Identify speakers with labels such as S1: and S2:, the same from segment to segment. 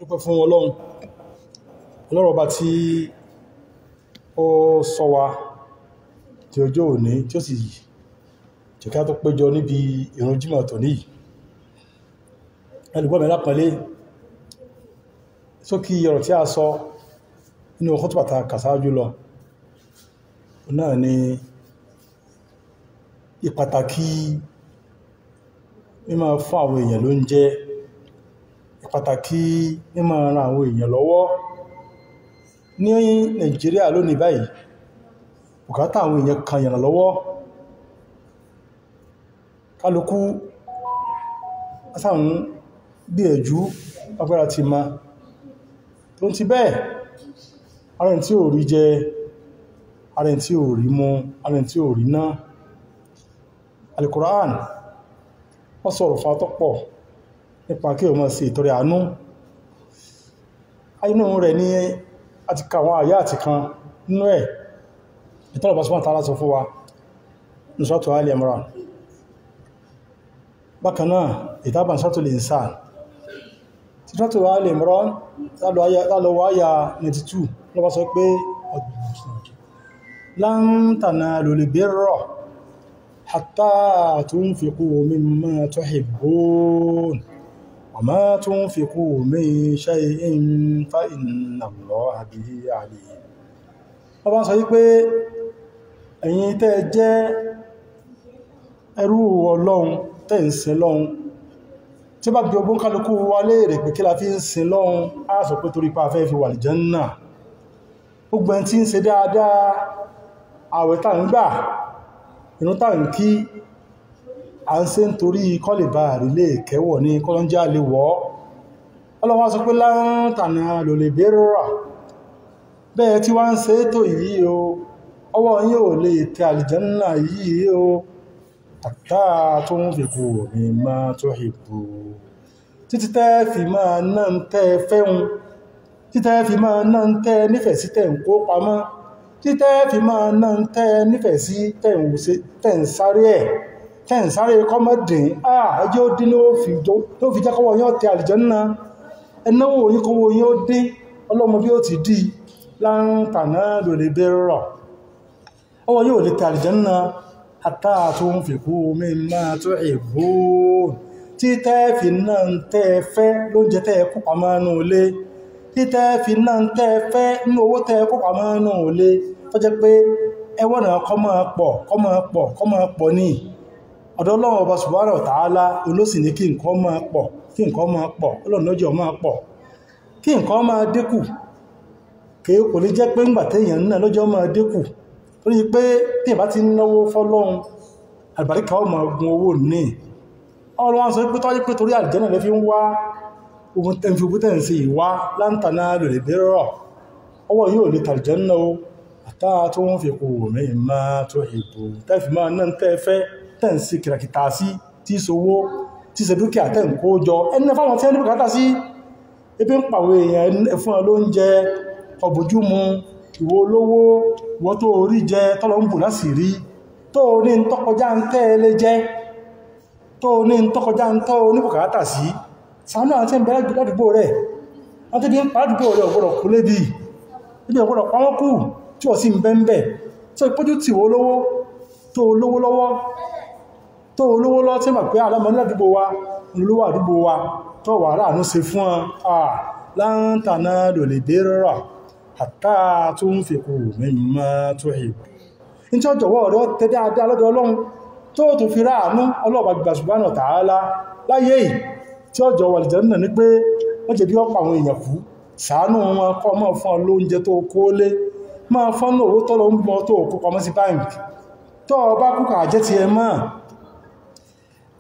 S1: dúpẹ́ fún Ọlọ́run ọba tí ó sọ wa tí ọjọ́ òní tí ó sì jẹ́ kí a tó péjọ níbi ìrun jímọ̀ tòní yìí. ẹlùgbọ́n mẹ́lá pẹ̀lẹ́ sókí ọ̀rọ̀ tí a sọ nínú khutbah tá kà sáájú lọ náà ni ìpàtàkì mímọ̀ fún àwọn èèyàn ló ń jẹ́ ìpàtàkì mímọ̀ ran àwọn èèyàn lọ́wọ́ ní Nàìjíríà lónìí báyìí. Bùkátà àwọn èèyàn kan yàn lọ́wọ́, kálukú asáhùn gbìyànjú agbára ti ma tó ti bẹ́ẹ̀ ara tí ò rí jẹ, ara tí ò rí mu, ara tí ò rí ná. Al-Qur'an wọ́n sọ̀rọ̀ fún atọ́pọ̀ nípa kí o máa ṣe ìtọrẹ àánú. Inú rẹ̀ ni a ti ka àwọn àyá àti kan nínú ẹ̀ ìtọ́lọ̀bá Subhanahu wa ta'ala sọ fún wa ní Suratu Ali Imran. Bákan náà ìtàbà Suratul Insan, Suratu Ali Imran lálọ́wọ́ àyà 92 lọ́wọ́ sọ pé lan tanalul birra hatta tunfiqu mimma tuhibbun wa ma tunfiqu min shay'in fa inna Allaha bihi alim. Wọ́n bá sọ wípé ẹ̀yin tẹ́ jẹ́ ẹrú Ọlọ́run tẹ́ ń sin Ọlọ́run, tí bá bí ọgbọ́n kálukú wa léèrè pé kí la fi ń sin Ọlọ́run, á sọ pé torí pa fẹ́ fi wà l'Jánnà. Gbogbo ẹni tí ń ṣe dáadáa, àwẹ̀ tá ń gbà, ìrun tá ń kí, à ń ṣe nítorí kọ́lẹ̀ bá àrílé kẹwọ̀ ní kọ́lọ́njá lè wọ́. Ọlọ́run wá sọ pé lan tanalul birra, bẹ́ẹ̀ tí wá ń ṣe ètò yìí o, ọwọ́ yín ò lè tẹ àlìjánnà yìí o, hatta tunfiqu mimma tuhibbun, títí tẹ́ fi máa ná ń tẹ́ fẹ́hun, títẹ́ fi máa ná ń tẹ́ nífẹ̀ẹ́ sí tẹ́ ń kó pamọ́, títẹ́ fi máa ná ń tẹ́ nífẹ̀ẹ́ sí tẹ́ ń sáré kọ́mọ́dín ẹjọ́ dín ló fi jẹ́ kọ́wọ́ yín ó tẹ àlìjánnà. ẹnáwó yín kọ́wọ́ yín ó dín, ọlọ́mọ bí ó ti dí lan tanalul birra, ọwọ́ yóò lè tẹ àlìjánnà hatta tunfiqu mimma tuhibbun, tí tẹ́ fi náà ń tẹ́ fẹ́ lóúnjẹ tẹ́ kó pamọ́ nínú ilé, tí tẹ́ fi náà ń tẹ́ fẹ́ nínú owó tẹ́ kó pamọ́ nínú ilé, tó jẹ́ pé ẹwọ́n náà kọ́ máa pọ̀ ní ọ̀dọ̀ Ọlọ́run Ọba Subhanahu wa ta'ala. Olóṣì ní kí nǹkan máa pọ̀, Ọlọ́run lọ́jọ́ máa pọ̀, kí nǹkan máa dínkù kí kò lè jẹ́ pé ńgbà téèyàn náà lọ́jọ́ máa dínkù, torí pé tí ìbá ti náwó fọ́lọ́run àlùbáríkà ó máa gun owó ní. Ọlọ́run sọ pé tọ́jú pé torí àlìjánnà lè fi ń wá ogun tẹ́ ń ṣe ìwá lan tanalul birra, ọwọ́ yóò lè tàlìjánnà o hatta tunfiqu mimma tuhibbun, tẹ́fì máa náà tẹ́ fẹ́ tẹ́ ń sí kìràkìtà sí tí sowó tí ṣe dúkìá tẹ́ ń kó jọ ẹni fáwọn tí ẹni bùkátà sí. Ebi ń pàwọ èèyàn ẹfún ọ lóúnjẹ ọbùjúmu, ìwọ olówó, ìwọ tó orí jẹ tọ́lọ ń bù láti rí, tó ní ń tọ́kọjá ń tẹ́ lé jẹ́, tó ní ń tọ́kọjá ń tọ́ oníbùkátà sí, ṣàánú àti ń bẹ̀rẹ̀ ládùúgbò rẹ̀. wọ́n tó bí ń pa ládùúgbò rẹ̀ ọ̀gbọ̀rọ̀ kú lébi ibi ọ̀gbọ̀rọ̀ pàwọ́ kù tí wọ́n sì ń bẹ́ẹ̀ tó ìpójú tí wó lówó tó olówó lọ́wọ́ tí mà pé alámọ́ ní àdúgbò wa olówó àdúgbò wa tó wà láàánú ṣe fún lan tanalul birra hatta tunfiqu mimma tuhibbun. ní tí ó jọ̀wọ́ rẹ̀ tẹ́ dáadáa lọ́dọ̀ Ọlọ́run tó tó fi ráàánú Ọlọ́run Ọba Subhanahu wa ta'ala láyé yìí tí ó jọ̀wọ́ àlìjánnà ní pé wọ́n jẹ́ bí ọ̀pọ̀ àwọn èèyàn kú, ṣàánú wọn kọ́ máa fún olóúnjẹ tó kó lé, máa fún owó tọ́lọ ń bọ́ tó kó pamọ́ sí báńkì, tó bá kúkà jẹ́ ti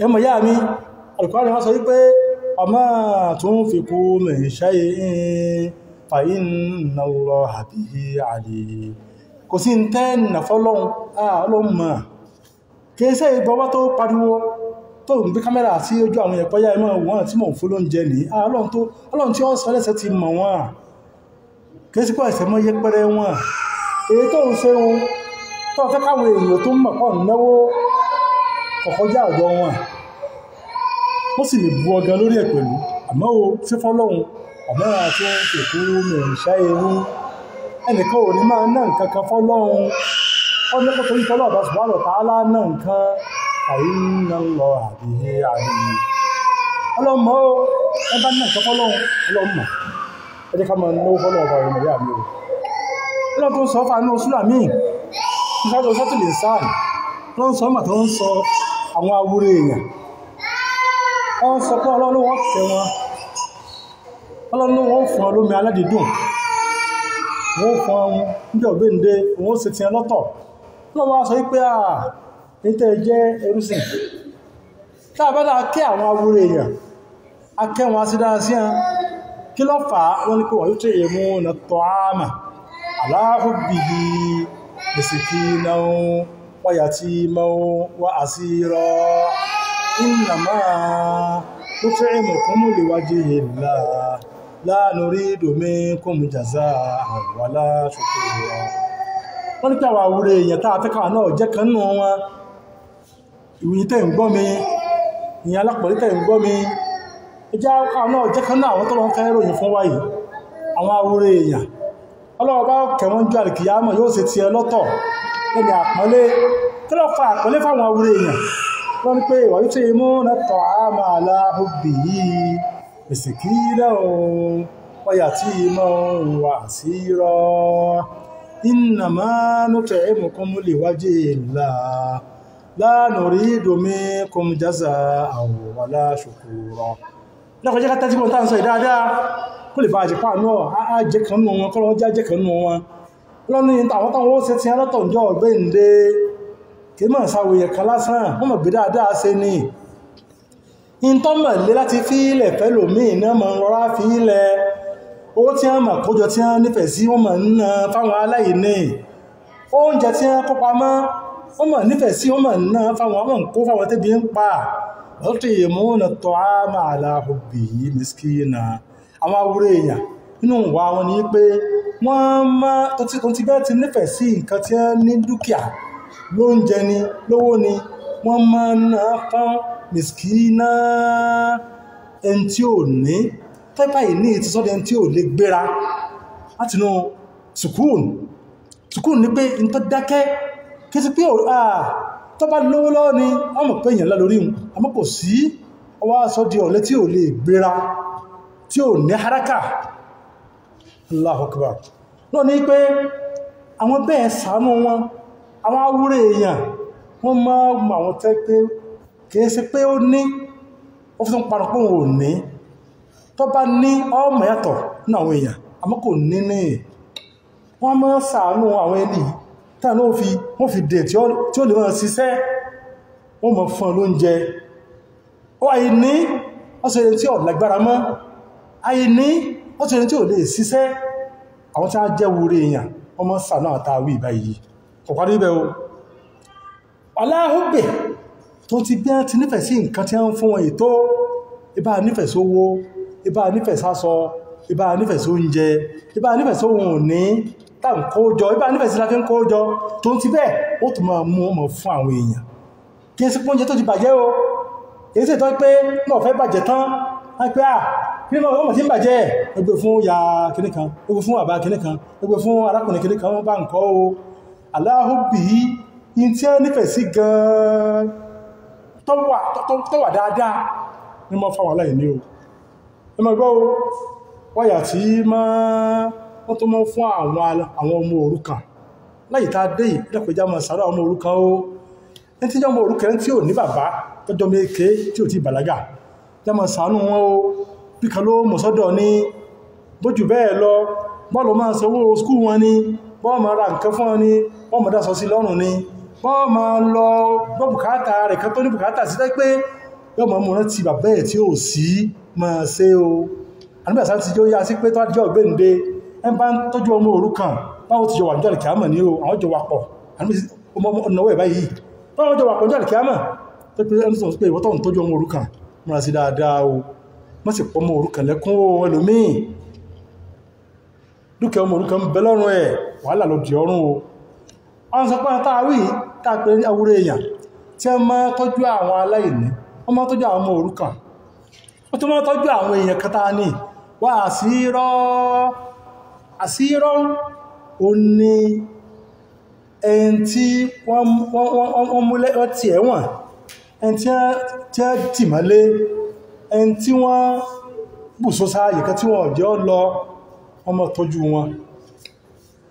S1: ẹmọ̀ yá mi. Al-Qur'an wọ́n sọ wípé wa ma tunfiqu min shay'in fa inna Allaha bihi alim. Kò sí ń tẹ́ nà fọ́lọ́run Ọlọ́run mọ̀, kìí ṣe ìgbọ́wọ́ tó pariwo tó ń gbé kámẹ́rà sí ojú àwọn ẹ̀pọ̀ yá ẹmọ́ wọn tí mọ̀ fún lóúnjẹ ní Ọlọ́run tí ó sọ lẹ́sẹ̀ ti mọ̀ wọn, kìí sí pọ̀ ẹ̀sẹ̀ mọ́ yẹpẹrẹ wọn. Èyí tó ń ṣe wọn tó fẹ́ káwọn èèyàn tó mọ̀ pọ̀ náwó kọ̀kọ́já ọ̀dọ̀ wọn, ó sì lè bú ọgá lórí ẹ̀ pẹ̀lú, àmọ́ o sí fọ́lọ́run ọ̀mọ́ àti ìkú mìírànṣẹ́ irú ẹnìkan ò ní máa ná nǹkan kan fọ́lọ́run ọdún tó torí tọ́lọ́ ọ̀bá subhanahu wa ta'ala ná nǹkan àìyíná lọ àbí àbí ọlọ́mọ ẹ bá ná nǹkan fọ́lọ́run ọlọ́mọ ẹ jẹ́ ká máa náwó fọ́lọ́run ọba ìmọ̀ ìyá mi o ọlọ́run tó ń sọ fáánú súlàmí ìṣàjọ sọ́tìlì sáà ló ń sọ mà tó ń sọ àwọn awúrẹ́ èèyàn wọ́n sọ pé ọlọ́run wọ́n fẹ́ wọn ọlọ́run wọ́n fún ọ lómi aládìídùn wọ́n fún ọ ní ọ̀gbẹ́ǹde wọ́n sì ti ẹ lọ́tọ̀ lọ́wọ́ wá sọ wípé ní tẹ́ jẹ́ ẹrúsìn tá a bá dáa kí àwọn awúrẹ́ èèyàn akẹ́wọn asídára sí ẹ kí ló fà á wọ́n ní pé wọ́n yóò tẹ́ èmú na tọ́ àmà aláhùbìhì miskina wa yatima wa asira innama nut'imukum liwajhi llah la nuridu minkum jazaa'a wala shukura wọ́n ní pé àwọn awúrẹ́ èèyàn tá a fẹ́ káwọn náà jẹ́ kan nù wọn ìwòyìn tẹ́ ń gbọ́ mi ìyẹn alápọ̀lẹ́ tẹ́ ń gbọ́ mi ẹjá káwọn náà jẹ́ kan náà àwọn tó lọ fẹ́ ròyìn fún wáyé àwọn awúrẹ́ èèyàn ọlọ́wọ́ bá kẹwọn jù àlìkìyàmọ̀ yóò ṣe ti ẹ lọ́tọ̀ ẹni àpọ́nlé tí lọ fa àpọ́nlé fáwọn awúrẹ́ èèyàn wọ́n ní pé ìwà yóò ṣe mú nẹ́tọ̀ àmà aláhùbì yìí miskina wa yatima wa asira innama nut'imukum liwajhi llah la nuridu minkum jazaa'an wala shukura lọ́kọ̀ jẹ́ ká tẹ́jú wọn tá ń sọ ìdáadáa kó lè bá àjẹ́pá náà á jẹ́ kan nù wọn kọ́lọ́ jẹ́ kan nù wọn lọ́nà àwọn táwọn ó ṣe ti alọ́tọ̀ ìjọ ọ̀gbẹ́ǹde kì í mọ̀ sáwòyẹ kan lásán wọ́n mọ̀ gbé dáadáa ṣe ni ìntọ́mọ̀ lé láti fi ilẹ̀ fẹ́lòmíì náà mọ̀ rọra fi ilẹ̀ owó tí wọ́n mọ̀ kójọ tí wọ́n nífẹ̀ẹ́ sí wọ́n mọ̀ ń ná fáwọn aláìní oúnjẹ tí wọ́n kó pamọ́ wọ́n mọ̀ nífẹ̀ẹ́ sí wọ́n mọ̀ ń ná fáwọn ọmọ kó fáwọn tẹ́bi ń pa yut'imuna at'ama ala hubbihi miskina àwọn awúrẹ́ èèyàn nínú ìwà wọn ni pé wọ́n máa tó ti bẹ́ẹ̀ ti nífẹ̀ẹ́ sí nǹkan tí wọ́n ní dúkìá lóúnjẹ ni lówó ni wọ́n máa ná fún miskina ẹni tí ò ní tẹ́pà yìí ní ti sọ́dẹ̀ ẹni tí ò lè gbéra láti inú sùkúùn ní pé n tó dákẹ́ kí sí pé tó bá lówó lọ́wọ́ ni wọ́n mọ̀ pé èèyàn lórí wọn àmọ́ kò sí ọwọ́ aṣọ di ọ̀lẹ tí ò lè gbéra tí ò ní haraka Allahu Akbar lọ ní pé àwọn bẹ́ẹ̀ ṣàánú wọn àwọn awúrẹ́ èèyàn wọ́n máa mọ àwọn tẹ́ pé kìí ṣe pé ó ní ó fi tún parọ́ pé òun ò ní tó bá ní ọmọ yàtọ̀ ní àwọn èèyàn àmọ́ kò ní ní wọ́n máa ṣàánú àwọn ẹni táà náà wọ́n fi dẹ̀ tí ó lè máa ṣiṣẹ́ wọ́n mọ̀ fún lóúnjẹ ó àìní ọ́sẹ̀rẹ̀ tí ó lágbára mọ́ àìní ọ́sẹ̀rẹ̀ tí ó lè ṣiṣẹ́ àwọn tí a jẹ́ wúrí èèyàn wọ́n mọ́ sàánà àtàwí ìbáyìí kò parí ibẹ̀ o aláhùgbẹ̀ tó ti bí ti nífẹ̀ẹ́ sí nǹkan tí a ń fún wọn ètò ibá nífẹ̀ẹ́ sówó ibá nífẹ̀ẹ́ sáṣọ ibá nífẹ̀ẹ́ sóúnjẹ ibá nífẹ̀ẹ́ sóhun òní tá ń kójọ ibá nífẹ̀ẹ́ sí láti ń kójọ tó ti bẹ́ẹ̀ ó tún máa mú ọmọ fún àwọn èèyàn kí ẹ sí pọ́njẹ tó ti bàjẹ́ o èyí sì tọ́ pé náà fẹ́ bàjẹ́ tán pé kí ní ọmọ tí ń bàjẹ́ ẹgbẹ́ fún ya kìnnì kan ẹgbẹ́ fún àbá kìnnì kan ẹgbẹ́ fún arákùnrin kìnnì kan wọ́n bá ń kọ́ o aláhùbí in tí ẹ nífẹ̀ẹ́ sí gan-an tọ́wà dáadáa ní mọ́ fáwọn aláìní o ẹ mọ́ gbọ́ o wáyà tí wọ́n tó mọ́ fún àwọn ọmọ òrukàn láyé tá a dé ìdẹ́kọjá mọ́ sàárà ọmọ òrukàn o ní tí jẹ́ ọmọ òrukàn tí ò ní bàbá tọ́jọ́ méèké tí ò ti bàlágà jẹ́ mọ́ ṣàánú wọn o bí kan ló mọ̀ sọ́dọ̀ ní bójú bẹ́ẹ̀ lọ bọ́ọ̀lù máa sanwó skúù wọn ni bọ́ọ̀ máa ra nǹkan fún wọn ni bọ́ọ̀ máa dáṣọ sí lọ́rùn ni bọ́ọ̀ máa lọ gbọ́ bùkátà rẹ̀ kan tó ní bùkátà sí pé yọ́ máa mú rántí bàbá ẹ̀ tí ò sí máa ṣe o àníbàṣá ti jọ yá sí pé tó àjọ ìgbéǹde ẹ bá ń tọ́jú ọmọ òrukàn báwo ti jọ wà níjọ́ àlìkíámà ní o àwọn jọ wà pọ̀ ọ̀nàwó ẹ̀ báyìí báwọn jọ wà pọ̀ níjọ́ àlìkíámà tó pé ẹni sọ pé ìwọ́n tó ń tọ́jú ọmọ òrukàn múra sí dáadáa o wọ́n sì pọ̀ ọmọ òrukàn lẹ́kún o ẹlòmíì dúkìá ọmọ òrukàn bẹ lọ́rùn ẹ̀ wàhálà ló di ọrùn o wọ́n sọ pé táàwí táàpẹ́ awúrẹ́ èèyàn tí wọ́n máa tọ́jú àwọn aláìní wọ́n máa tọ́jú àwọn ọmọ òrukàn wọ́n tó máa tọ́jú àwọn èèyàn kẹta ní wà àsírọ́ ó ní ẹni tí wọ́n múlẹ̀ ọtí ẹ̀wọ̀n ẹni tí a tì mọ́lé ẹni tí wọ́n bùsọ sáàyè kan tí wọ́n jẹ́ lọ ọmọ tọ́jú wọn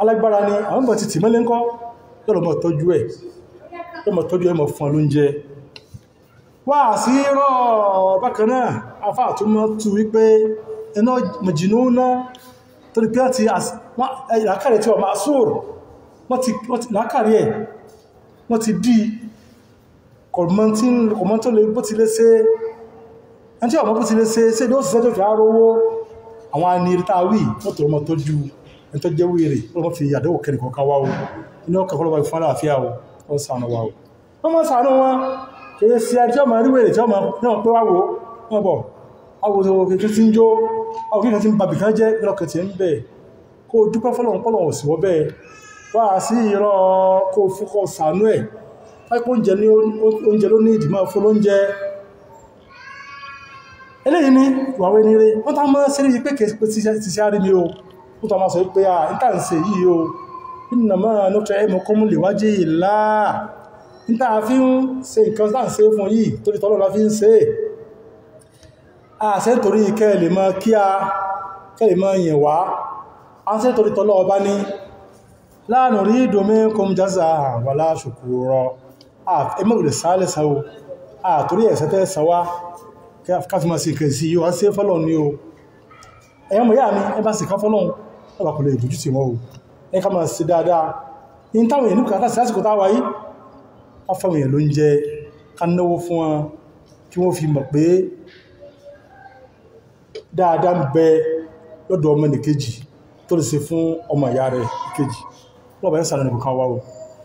S1: alágbára ni àwọn bọ̀ ti tì mọ́lé ńkọ́ yọ́lọ̀ mọ̀ tọ́jú ẹ̀ mọ̀ tọ́jú ẹ̀ mọ̀ fún lóúnjẹ wà sí rọ̀ bákan náà afá àtúmọ̀ tú wípé iná mọ̀jìnú náà tó ní pé àti lákàrí tí wọ́n máa sóòrò lákàrí ẹ̀ wọ́n ti dí kọ̀mọ́ tó lè bó ti lé ṣe ẹni tí ọmọ bó ti lé ṣe ṣe ní ó sì sẹ́jọ́ fi àárówó àwọn anirita wí wọ́n tó ọmọ tó ju ẹni tó jẹ́ wèrè wọ́n fi àdéhùn kẹrì kọ̀ọ̀kan wá o inú ọkọ̀ kọ́lọ́wà ìfún àlàáfíà o wọ́n ṣàánú wa o wọ́n mọ́ ṣàánú wọn kìí sí ẹni tí ọmọ rí wèrè tí ọmọ náà pé wáwo wọ́n bọ̀ wáwo kìí tí ń jó ọkọ̀ kìí tí ń babì kan jẹ́ ìlọ́kẹ̀ tí ń bẹ̀ kó dúpẹ́ fọ́lọ́run òsì wọ́ bẹ́ẹ̀ wá sí ìrọ̀ kó fúkọ́ ṣàánú ẹ̀ oúnjẹ ló ní ìdìmọ̀ fún oúnjẹ eléyìí ní ìwàwé ní rẹ̀ wọ́n tá mọ́ sí rí pé kèsì pé ti ṣe àrí mi o ó tọ́ ma sọ pé à ń tàà ń ṣe yìí o innama nut'imukum liwajhillah ń tàà fi ń ṣe nǹkan tàà ń ṣe fún yìí torí tọ́lọ́ la fi ń ṣe àṣẹ torí kẹ́lẹ̀ mọ́ kí a kẹ́lẹ̀ mọ́ yẹn wá àṣẹ torí tọ́lọ́ ọba ní la nuridu minkum jazaa wala shukura ẹmọ́gbẹ̀rẹ̀ sáálẹ̀ sáwọ́ àtorí ẹ̀sẹ̀ tẹ́ sáwá káfí máa sí nǹkan sí yíò wá sí fọ́lọ̀ ní o ẹ̀yàn mọ̀ yá mi ẹbá sì ká fọ́lọ̀ ọba kò lè ìdójú sí wọn o ẹ ká máa sí dáadáa ní táwọn èèyàn nípa láti lásìkò táwà yìí ká fáwọn èèyàn ló ń jẹ ká náwó fún wọn kí wọ́n fi mọ̀ pé dáadáa ń bẹ lọ́dọ̀ ọmọ nìkejì tó lè ṣe fún ọmọ ìyá rẹ̀ kejì lọ́bàá yẹn sàrẹ̀ nìkan wá o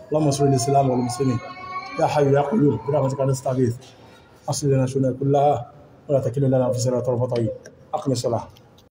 S1: اللهم صل على سيدنا والمسلمين يا حي يا قيوم برحمتك نستغيث اصلح لنا شؤوننا كلها ولا تكلنا لنا انفسنا طرفة عين اقم الصلاة